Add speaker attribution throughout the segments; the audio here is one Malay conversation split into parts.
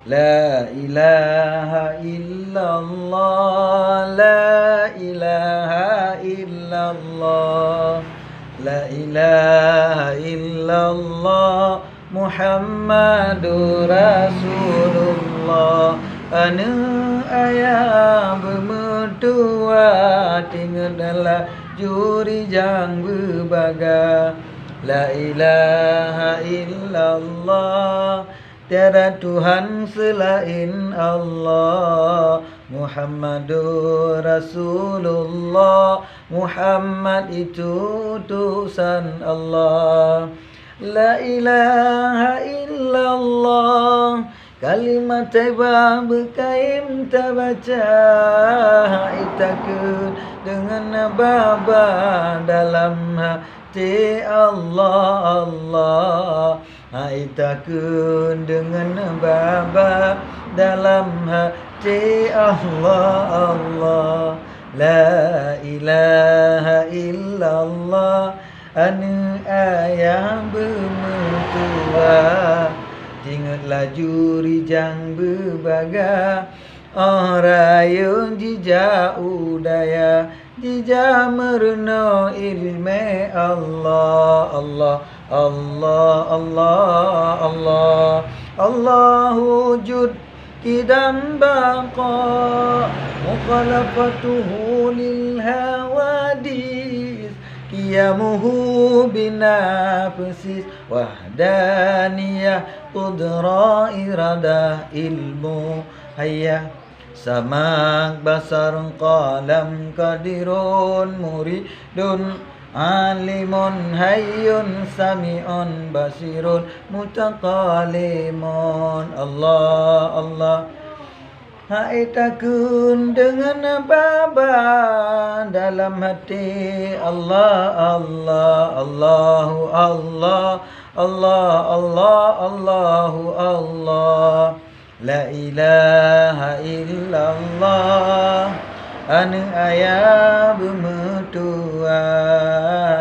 Speaker 1: La ilaha illallah, la ilaha illallah, la ilaha illallah, Muhammadur Rasulullah. Anu ayah bermertua tinggal juri jang berbaga. La ilaha illallah, tiada Tuhan selain Allah. Muhammadur Rasulullah, Muhammad itu utusan Allah. La ilaha illallah, kalimat thayyibah berkaim terbaca. Itakun dengan baba dalam hati Allah, Allah. Itakun dengan baba dalam hati Allah, Allah. La ilaha illallah, anu ayah bermertua tinggal juri jang berbaga. Orang jija udaya, jija merno ilme Allah, Allah, Allah, Allah, Allah. Allah wujud kidam baqa, mukhalafatuhu lil hawadis, qiyamuhu binafsis, wahdaniyah, qudra iradah, ilmu hayah, samak basar qalam qadirun muridun alimun hayyun sami'un basirun mutaqalimun. Allah, Allah. Takun dengan baba dalam hati Allah, Allah, Allahu Allah, Allah, Allah, Allahu Allah. La ilaha illallah, anu ayah bermertua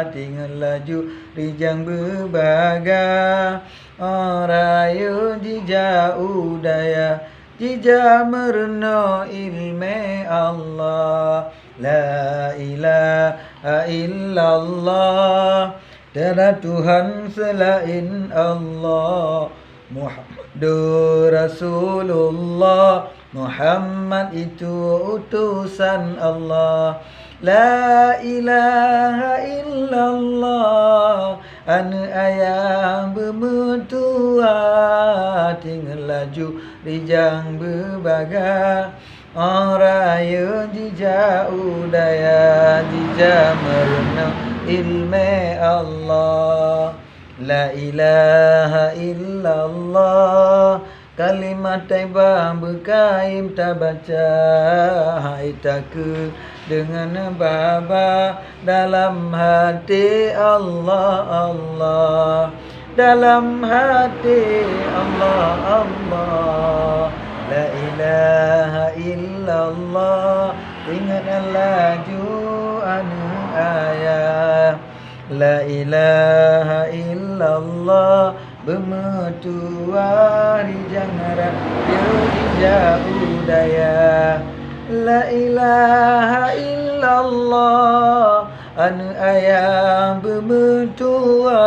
Speaker 1: tinggal laju rijang berbaga. Orang jija udaya, jija merno ilme Allah. La ilaha illallah, tiada Tuhan selain Allah. Muhammadur Rasulullah, Muhammad itu utusan Allah. La ilaha illallah, anu ayah bermertua tinggal laju rijang berbaga. Orang jija udaya, jija merno ilme Allah. La ilaha illallah, kalimat thayyibah berkaim terbaca. Takun dengan baba dalam hati Allah, Allah. Dalam hati Allah, Allah. La ilaha illallah, ingatlah laju anu ayah. La ilaha illallah, bermertua rijang radio hija udaya. La ilaha illallah, anu ayah bermertua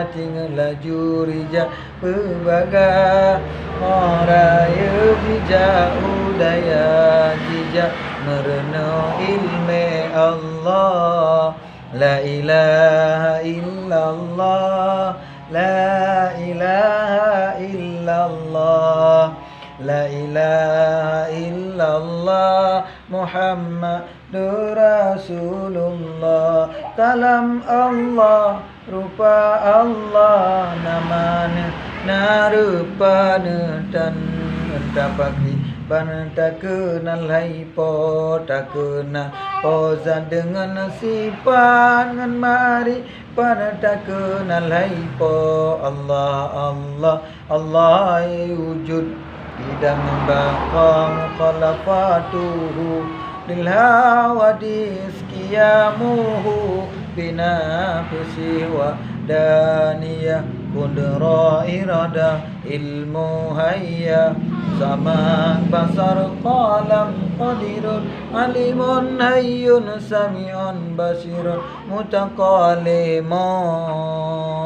Speaker 1: tinggal laju rijang berbaga. Orang hija udaya, jija merno ilme Allah. La ilaha illallah, la ilaha illallah, la ilaha illallah, Muhammadur Rasulullah. Kalam Allah, rupa Allah, namanya narupana dan tapaki ban tak kenal hai po, tak kenal poza dengan sifat dengan mari pan tak kenal hai po. Allah, Allah, Allah wujud tidak membaqa mukhalafatuhu lil hawadis, qiyamuhu binafsi wa daniyah, Kudra irada ilmu hayya Sama basar qalam qadirun Alimun hayyun sami'un basirun Mutaqalimun